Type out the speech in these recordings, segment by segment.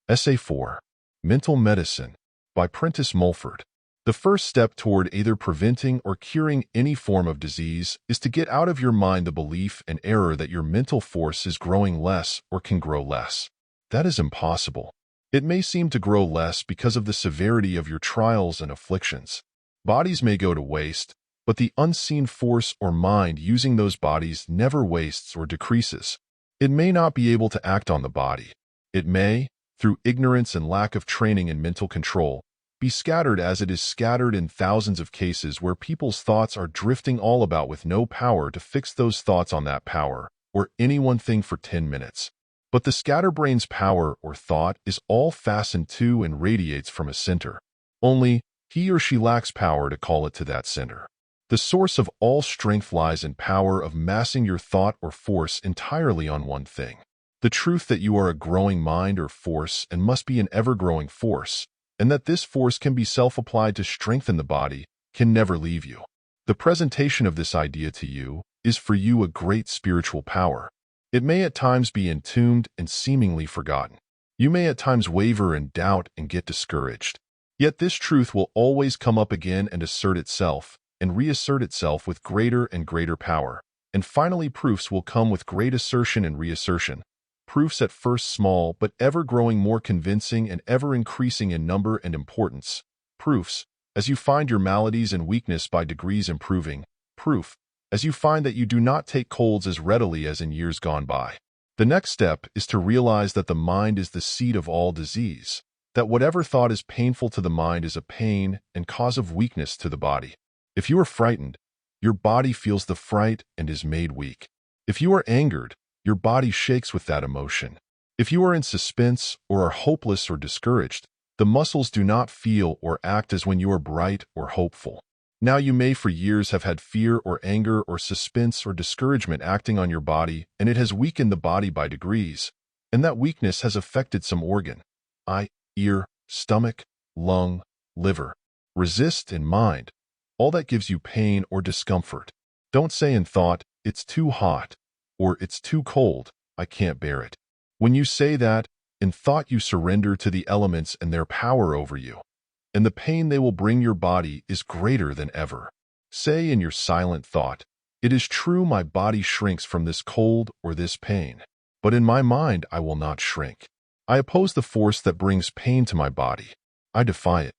Essay 4. Mental Medicine by Prentice Mulford. The first step toward either preventing or curing any form of disease is to get out of your mind the belief and error that your mental force is growing less or can grow less. That is impossible. It may seem to grow less because of the severity of your trials and afflictions. Bodies may go to waste, but the unseen force or mind using those bodies never wastes or decreases. It may not be able to act on the body. It may, through ignorance and lack of training in mental control, be scattered as it is scattered in thousands of cases where people's thoughts are drifting all about with no power to fix those thoughts on that power or any one thing for 10 minutes. But the scatterbrain's power or thought is all fastened to and radiates from a center. Only he or she lacks power to call it to that center. The source of all strength lies in power of massing your thought or force entirely on one thing. The truth that you are a growing mind or force and must be an ever-growing force, and that this force can be self-applied to strengthen the body, can never leave you. The presentation of this idea to you is for you a great spiritual power. It may at times be entombed and seemingly forgotten. You may at times waver and doubt and get discouraged. Yet this truth will always come up again and assert itself, and reassert itself with greater and greater power. And finally proofs will come with great assertion and reassertion. Proofs at first small, but ever growing more convincing and ever increasing in number and importance. Proofs, as you find your maladies and weakness by degrees improving. Proof, as you find that you do not take colds as readily as in years gone by. The next step is to realize that the mind is the seat of all disease, that whatever thought is painful to the mind is a pain and cause of weakness to the body. If you are frightened, your body feels the fright and is made weak. If you are angered, your body shakes with that emotion. If you are in suspense or are hopeless or discouraged, the muscles do not feel or act as when you are bright or hopeful. Now you may for years have had fear or anger or suspense or discouragement acting on your body, and it has weakened the body by degrees, and that weakness has affected some organ, eye, ear, stomach, lung, liver. Resist in mind. All that gives you pain or discomfort. Don't say in thought, "It's too hot," or "It's too cold, I can't bear it." When you say that, in thought you surrender to the elements and their power over you, and the pain they will bring your body is greater than ever. Say in your silent thought, "It is true my body shrinks from this cold or this pain, but in my mind I will not shrink. I oppose the force that brings pain to my body. I defy it."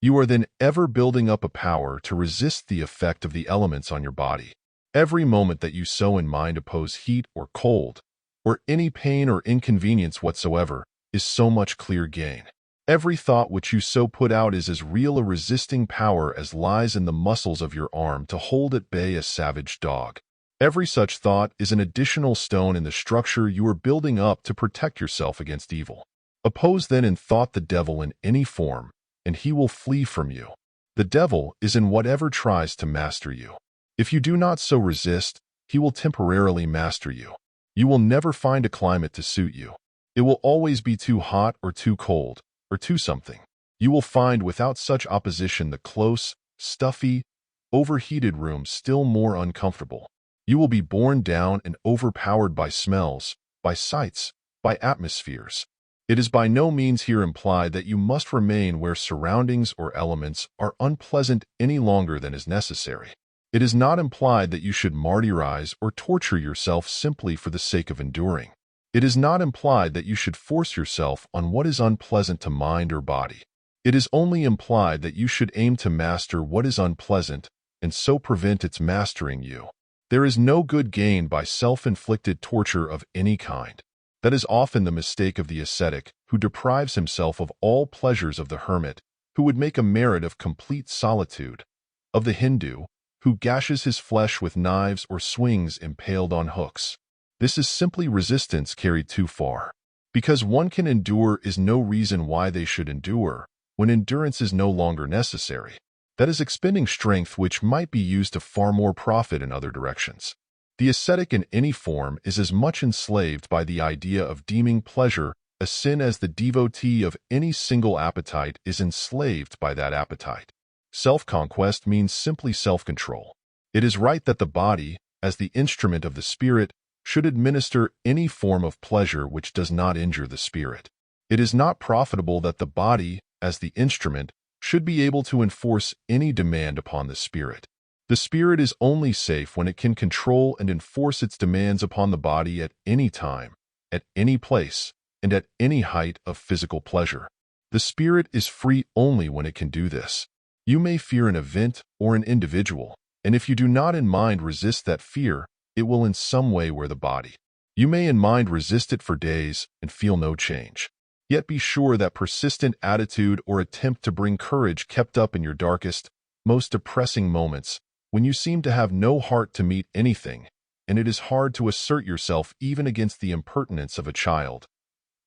You are then ever building up a power to resist the effect of the elements on your body. Every moment that you so in mind oppose heat or cold, or any pain or inconvenience whatsoever, is so much clear gain. Every thought which you so put out is as real a resisting power as lies in the muscles of your arm to hold at bay a savage dog. Every such thought is an additional stone in the structure you are building up to protect yourself against evil. Oppose then in thought the devil in any form, and he will flee from you. The devil is in whatever tries to master you. If you do not so resist, he will temporarily master you. You will never find a climate to suit you. It will always be too hot or too cold, or too something. You will find without such opposition the close, stuffy, overheated room still more uncomfortable. You will be borne down and overpowered by smells, by sights, by atmospheres. It is by no means here implied that you must remain where surroundings or elements are unpleasant any longer than is necessary. It is not implied that you should martyrize or torture yourself simply for the sake of enduring. It is not implied that you should force yourself on what is unpleasant to mind or body. It is only implied that you should aim to master what is unpleasant and so prevent its mastering you. There is no good gained by self-inflicted torture of any kind. That is often the mistake of the ascetic, who deprives himself of all pleasures, of the hermit, who would make a merit of complete solitude, of the Hindu, who gashes his flesh with knives or swings impaled on hooks. This is simply resistance carried too far. Because one can endure is no reason why they should endure, when endurance is no longer necessary. That is expending strength which might be used to far more profit in other directions. The ascetic in any form is as much enslaved by the idea of deeming pleasure a sin as the devotee of any single appetite is enslaved by that appetite. Self-conquest means simply self-control. It is right that the body, as the instrument of the spirit, should administer any form of pleasure which does not injure the spirit. It is not profitable that the body, as the instrument, should be able to enforce any demand upon the spirit. The spirit is only safe when it can control and enforce its demands upon the body at any time, at any place, and at any height of physical pleasure. The spirit is free only when it can do this. You may fear an event or an individual, and if you do not in mind resist that fear, it will in some way wear the body. You may in mind resist it for days and feel no change. Yet be sure that persistent attitude or attempt to bring courage kept up in your darkest, most depressing moments, when you seem to have no heart to meet anything, and it is hard to assert yourself even against the impertinence of a child.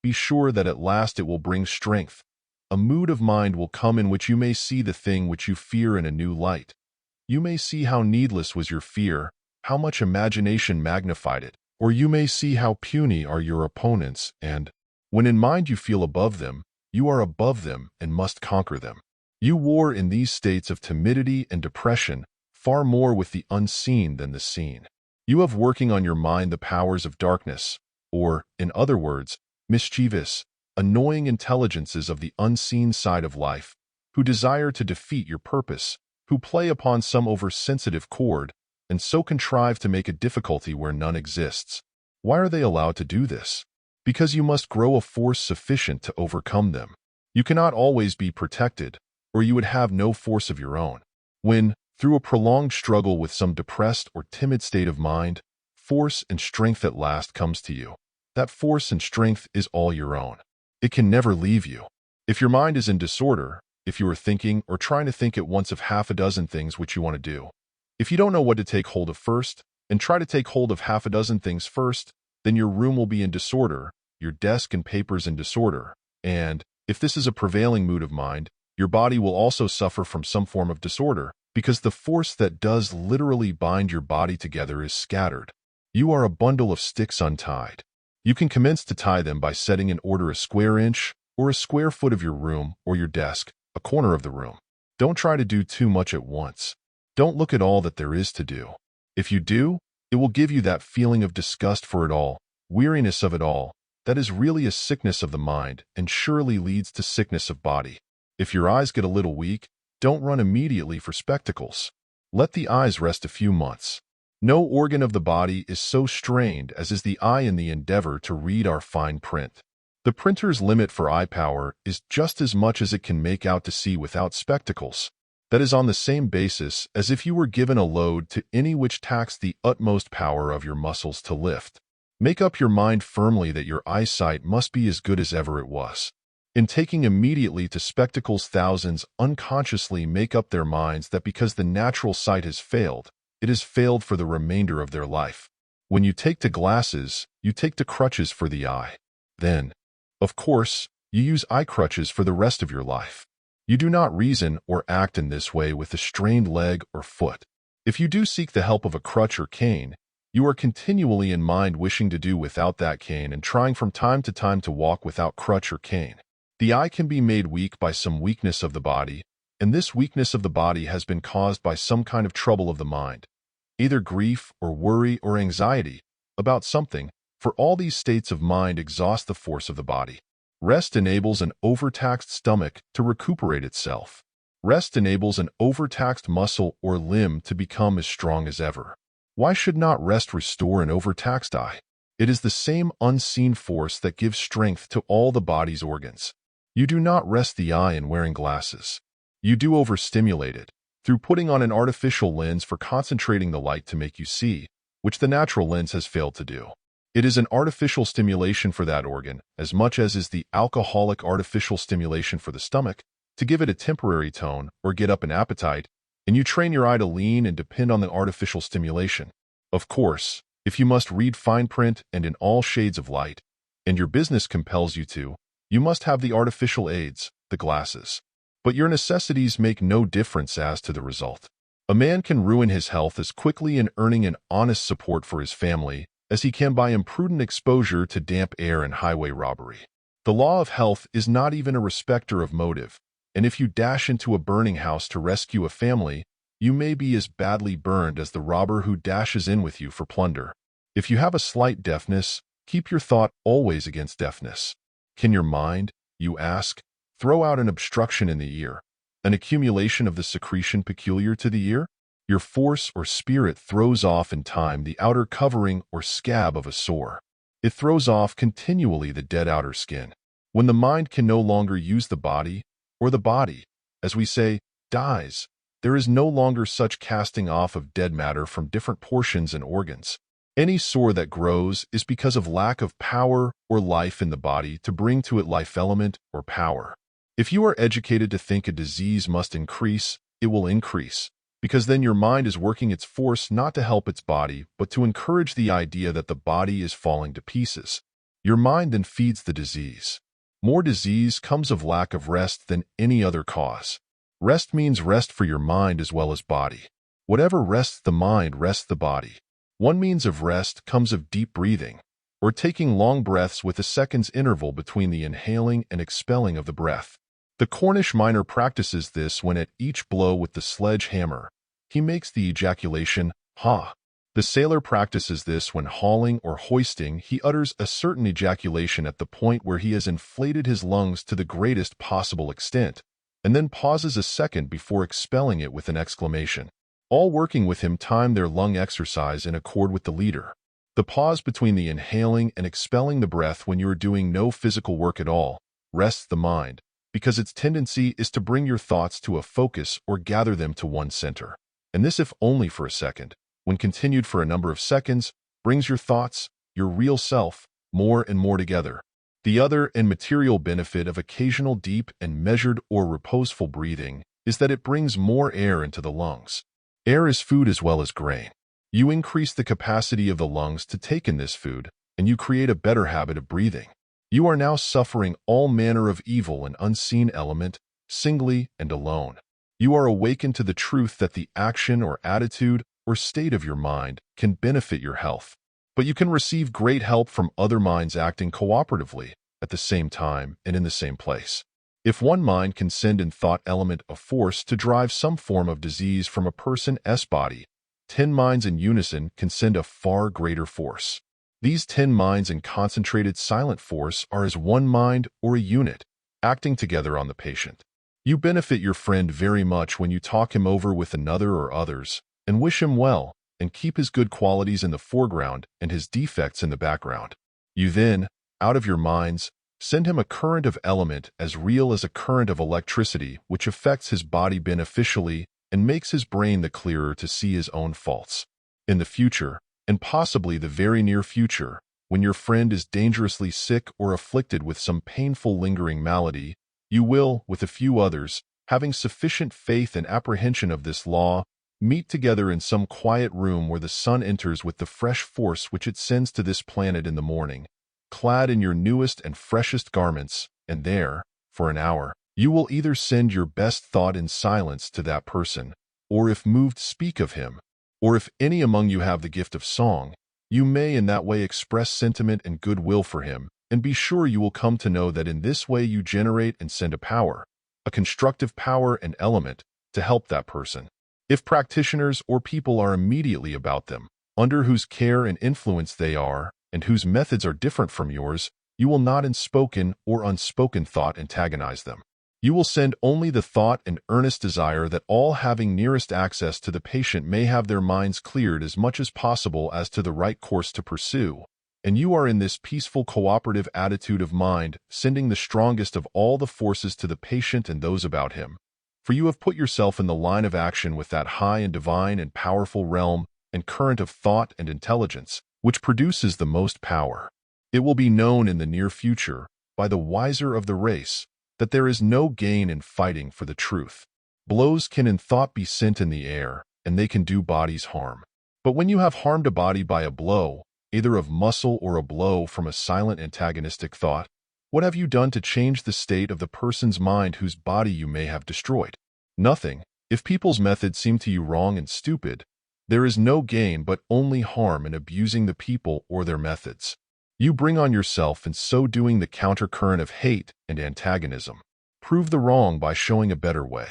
Be sure that at last it will bring strength. A mood of mind will come in which you may see the thing which you fear in a new light. You may see how needless was your fear, how much imagination magnified it, or you may see how puny are your opponents, and, when in mind you feel above them, you are above them and must conquer them. You war in these states of timidity and depression far more with the unseen than the seen. You have working on your mind the powers of darkness, or, in other words, mischievous, annoying intelligences of the unseen side of life, who desire to defeat your purpose, who play upon some oversensitive chord, and so contrive to make a difficulty where none exists. Why are they allowed to do this? Because you must grow a force sufficient to overcome them. You cannot always be protected, or you would have no force of your own. When, through a prolonged struggle with some depressed or timid state of mind, force and strength at last comes to you, that force and strength is all your own. It can never leave you. If your mind is in disorder, if you are thinking or trying to think at once of half a dozen things which you want to do, if you don't know what to take hold of first, and try to take hold of half a dozen things first, then your room will be in disorder, your desk and papers in disorder, and, if this is a prevailing mood of mind, your body will also suffer from some form of disorder, because the force that does literally bind your body together is scattered. You are a bundle of sticks untied. You can commence to tie them by setting in order a square inch or a square foot of your room or your desk, a corner of the room. Don't try to do too much at once. Don't look at all that there is to do. If you do, it will give you that feeling of disgust for it all, weariness of it all, that is really a sickness of the mind and surely leads to sickness of body. If your eyes get a little weak, don't run immediately for spectacles. Let the eyes rest a few months. No organ of the body is so strained as is the eye in the endeavor to read our fine print. The printer's limit for eye power is just as much as it can make out to see without spectacles. That is on the same basis as if you were given a load to any which taxed the utmost power of your muscles to lift. Make up your mind firmly that your eyesight must be as good as ever it was. In taking immediately to spectacles, thousands unconsciously make up their minds that because the natural sight has failed, it has failed for the remainder of their life. When you take to glasses, you take to crutches for the eye. Then, of course, you use eye crutches for the rest of your life. You do not reason or act in this way with a strained leg or foot. If you do seek the help of a crutch or cane, you are continually in mind wishing to do without that cane and trying from time to time to walk without crutch or cane. The eye can be made weak by some weakness of the body, and this weakness of the body has been caused by some kind of trouble of the mind, either grief or worry or anxiety about something, for all these states of mind exhaust the force of the body. Rest enables an overtaxed stomach to recuperate itself. Rest enables an overtaxed muscle or limb to become as strong as ever. Why should not rest restore an overtaxed eye? It is the same unseen force that gives strength to all the body's organs. You do not rest the eye in wearing glasses. You do overstimulate it, through putting on an artificial lens for concentrating the light to make you see, which the natural lens has failed to do. It is an artificial stimulation for that organ, as much as is the alcoholic artificial stimulation for the stomach, to give it a temporary tone or get up an appetite, and you train your eye to lean and depend on the artificial stimulation. Of course, if you must read fine print and in all shades of light, and your business compels you to, you must have the artificial aids, the glasses. But your necessities make no difference as to the result. A man can ruin his health as quickly in earning an honest support for his family as he can by imprudent exposure to damp air and highway robbery. The law of health is not even a respecter of motive, and if you dash into a burning house to rescue a family, you may be as badly burned as the robber who dashes in with you for plunder. If you have a slight deafness, keep your thought always against deafness. Can your mind, you ask, throw out an obstruction in the ear, an accumulation of the secretion peculiar to the ear? Your force or spirit throws off in time the outer covering or scab of a sore. It throws off continually the dead outer skin. When the mind can no longer use the body, or the body, as we say, dies, there is no longer such casting off of dead matter from different portions and organs. Any sore that grows is because of lack of power or life in the body to bring to it life element or power. If you are educated to think a disease must increase, it will increase, because then your mind is working its force not to help its body, but to encourage the idea that the body is falling to pieces. Your mind then feeds the disease. More disease comes of lack of rest than any other cause. Rest means rest for your mind as well as body. Whatever rests the mind rests the body. One means of rest comes of deep breathing, or taking long breaths with a second's interval between the inhaling and expelling of the breath. The Cornish miner practices this when at each blow with the sledge-hammer, he makes the ejaculation, ha. The sailor practices this when hauling or hoisting, he utters a certain ejaculation at the point where he has inflated his lungs to the greatest possible extent, and then pauses a second before expelling it with an exclamation. All working with him time their lung exercise in accord with the leader. The pause between the inhaling and expelling the breath when you are doing no physical work at all rests the mind, because its tendency is to bring your thoughts to a focus or gather them to one center. And this, if only for a second, when continued for a number of seconds, brings your thoughts, your real self, more and more together. The other and material benefit of occasional deep and measured or reposeful breathing is that it brings more air into the lungs. Air is food as well as grain. You increase the capacity of the lungs to take in this food, and you create a better habit of breathing. You are now suffering all manner of evil and unseen element, singly and alone. You are awakened to the truth that the action or attitude or state of your mind can benefit your health. But you can receive great help from other minds acting cooperatively at the same time and in the same place. If one mind can send in thought element of force to drive some form of disease from a person's body, 10 minds in unison can send a far greater force. These 10 minds in concentrated silent force are as one mind or a unit, acting together on the patient. You benefit your friend very much when you talk him over with another or others, and wish him well, and keep his good qualities in the foreground and his defects in the background. You then, out of your minds, send him a current of element as real as a current of electricity which affects his body beneficially and makes his brain the clearer to see his own faults. In the future, and possibly the very near future, when your friend is dangerously sick or afflicted with some painful lingering malady, you will, with a few others, having sufficient faith and apprehension of this law, meet together in some quiet room where the sun enters with the fresh force which it sends to this planet in the morning, clad in your newest and freshest garments, and there, for an hour, you will either send your best thought in silence to that person, or if moved speak of him, or if any among you have the gift of song, you may in that way express sentiment and goodwill for him, and be sure you will come to know that in this way you generate and send a power, a constructive power and element, to help that person. If practitioners or people are immediately about them, under whose care and influence they are, and whose methods are different from yours, you will not in spoken or unspoken thought antagonize them. You will send only the thought and earnest desire that all having nearest access to the patient may have their minds cleared as much as possible as to the right course to pursue, and you are in this peaceful cooperative attitude of mind, sending the strongest of all the forces to the patient and those about him. For you have put yourself in the line of action with that high and divine and powerful realm and current of thought and intelligence, which produces the most power. It will be known in the near future, by the wiser of the race, that there is no gain in fighting for the truth. Blows can in thought be sent in the air, and they can do bodies harm. But when you have harmed a body by a blow, either of muscle or a blow from a silent antagonistic thought, what have you done to change the state of the person's mind whose body you may have destroyed? Nothing. If people's methods seem to you wrong and stupid, there is no gain but only harm in abusing the people or their methods. You bring on yourself in so doing the countercurrent of hate and antagonism. Prove the wrong by showing a better way.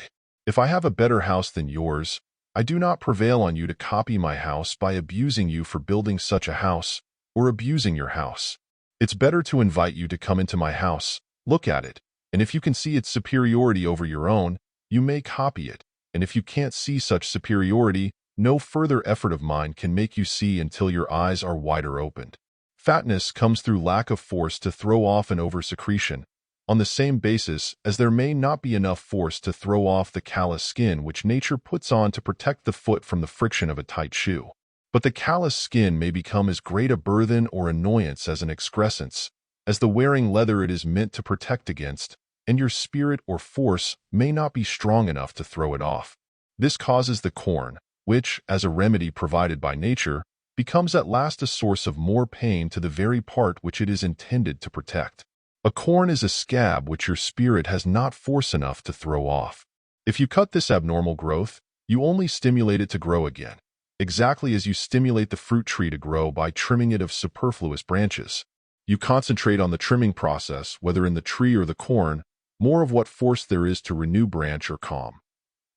If I have a better house than yours, I do not prevail on you to copy my house by abusing you for building such a house, or abusing your house. It's better to invite you to come into my house, look at it, and if you can see its superiority over your own, you may copy it, and if you can't see such superiority, no further effort of mine can make you see until your eyes are wider opened. Fatness comes through lack of force to throw off an oversecretion, on the same basis as there may not be enough force to throw off the callous skin which nature puts on to protect the foot from the friction of a tight shoe. But the callous skin may become as great a burthen or annoyance as an excrescence, as the wearing leather it is meant to protect against, and your spirit or force may not be strong enough to throw it off. This causes the corn, which, as a remedy provided by nature, becomes at last a source of more pain to the very part which it is intended to protect. A corn is a scab which your spirit has not force enough to throw off. If you cut this abnormal growth, you only stimulate it to grow again, exactly as you stimulate the fruit tree to grow by trimming it of superfluous branches. You concentrate on the trimming process, whether in the tree or the corn, more of what force there is to renew branch or calm.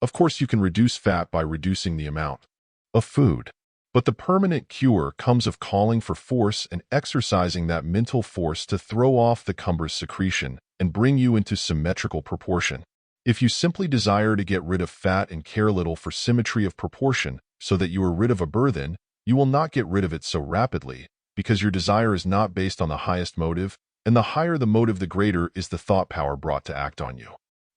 Of course, you can reduce fat by reducing the amount of food. But the permanent cure comes of calling for force and exercising that mental force to throw off the cumbrous secretion and bring you into symmetrical proportion. If you simply desire to get rid of fat and care little for symmetry of proportion so that you are rid of a burthen, you will not get rid of it so rapidly, because your desire is not based on the highest motive, and the higher the motive, the greater is the thought power brought to act on you.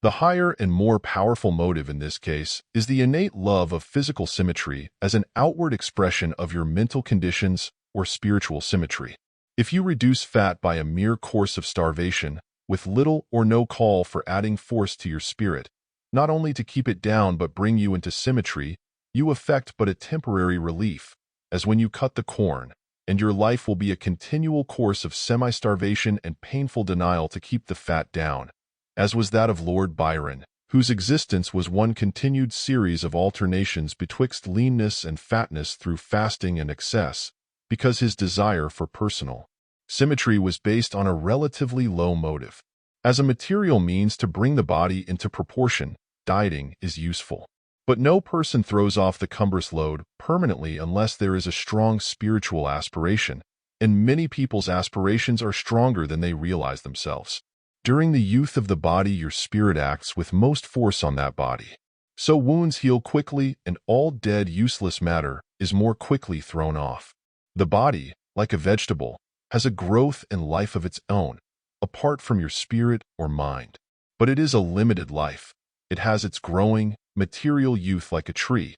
The higher and more powerful motive in this case is the innate love of physical symmetry as an outward expression of your mental conditions or spiritual symmetry. If you reduce fat by a mere course of starvation, with little or no call for adding force to your spirit, not only to keep it down but bring you into symmetry, you effect but a temporary relief, as when you cut the corn, and your life will be a continual course of semi-starvation and painful denial to keep the fat down, as was that of Lord Byron, whose existence was one continued series of alternations betwixt leanness and fatness through fasting and excess, because his desire for personal symmetry was based on a relatively low motive. As a material means to bring the body into proportion, dieting is useful. But no person throws off the cumbrous load permanently unless there is a strong spiritual aspiration, and many people's aspirations are stronger than they realize themselves. During the youth of the body, your spirit acts with most force on that body. So wounds heal quickly, and all dead, useless matter is more quickly thrown off. The body, like a vegetable, has a growth and life of its own, apart from your spirit or mind. But it is a limited life. It has its growing, material youth like a tree,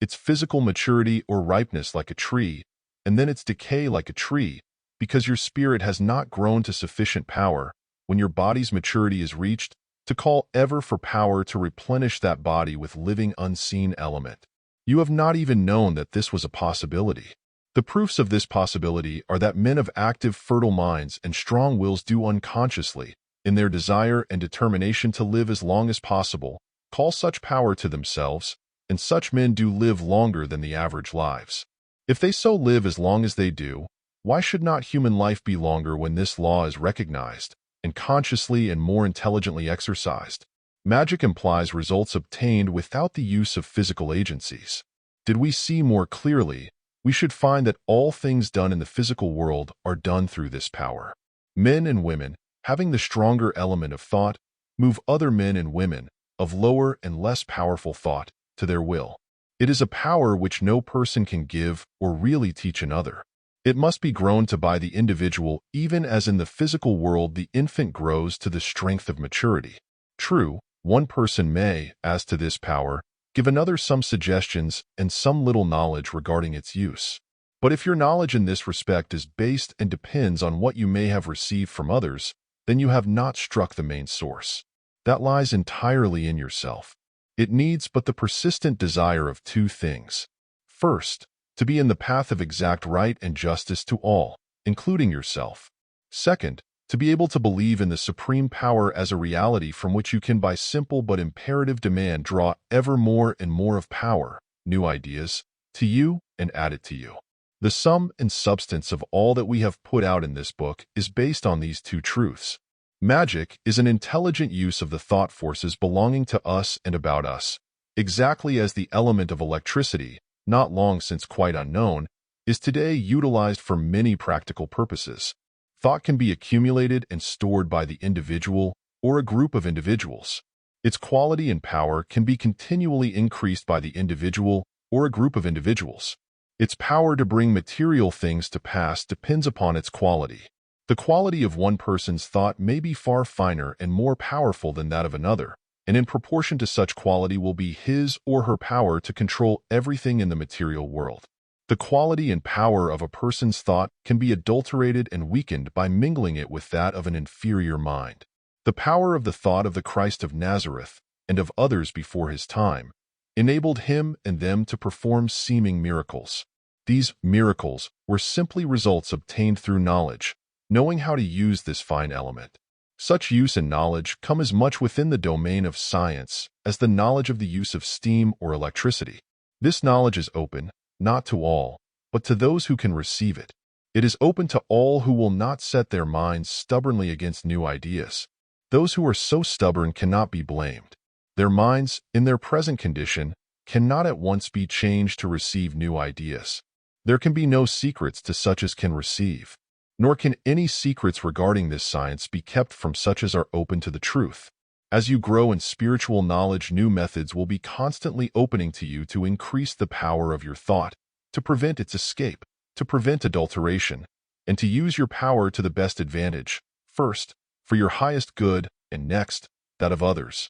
its physical maturity or ripeness like a tree, and then its decay like a tree, because your spirit has not grown to sufficient power, when your body's maturity is reached, to call ever for power to replenish that body with living unseen element. You have not even known that this was a possibility. The proofs of this possibility are that men of active, fertile minds and strong wills do unconsciously, in their desire and determination to live as long as possible, call such power to themselves, and such men do live longer than the average lives. If they so live as long as they do, why should not human life be longer when this law is recognized, and consciously and more intelligently exercised? Magic implies results obtained without the use of physical agencies. Did we see more clearly, we should find that all things done in the physical world are done through this power. Men and women, having the stronger element of thought, move other men and women, of lower and less powerful thought, to their will. It is a power which no person can give or really teach another. It must be grown to by the individual, even as in the physical world the infant grows to the strength of maturity. True, one person may, as to this power, give another some suggestions and some little knowledge regarding its use. But if your knowledge in this respect is based and depends on what you may have received from others, then you have not struck the main source. That lies entirely in yourself. It needs but the persistent desire of two things. First, to be in the path of exact right and justice to all, including yourself. Second, to be able to believe in the supreme power as a reality from which you can by simple but imperative demand draw ever more and more of power, new ideas, to you and add it to you. The sum and substance of all that we have put out in this book is based on these two truths. Magic is an intelligent use of the thought forces belonging to us and about us, exactly as the element of electricity, not long since quite unknown, is today utilized for many practical purposes. Thought can be accumulated and stored by the individual or a group of individuals. Its quality and power can be continually increased by the individual or a group of individuals. Its power to bring material things to pass depends upon its quality. The quality of one person's thought may be far finer and more powerful than that of another, and in proportion to such quality will be his or her power to control everything in the material world. The quality and power of a person's thought can be adulterated and weakened by mingling it with that of an inferior mind. The power of the thought of the Christ of Nazareth and of others before his time enabled him and them to perform seeming miracles. These miracles were simply results obtained through knowledge, knowing how to use this fine element. Such use and knowledge come as much within the domain of science as the knowledge of the use of steam or electricity. This knowledge is open, not to all, but to those who can receive it. It is open to all who will not set their minds stubbornly against new ideas. Those who are so stubborn cannot be blamed. Their minds, in their present condition, cannot at once be changed to receive new ideas. There can be no secrets to such as can receive, nor can any secrets regarding this science be kept from such as are open to the truth. As you grow in spiritual knowledge, new methods will be constantly opening to you to increase the power of your thought, to prevent its escape, to prevent adulteration, and to use your power to the best advantage, first, for your highest good, and next, that of others.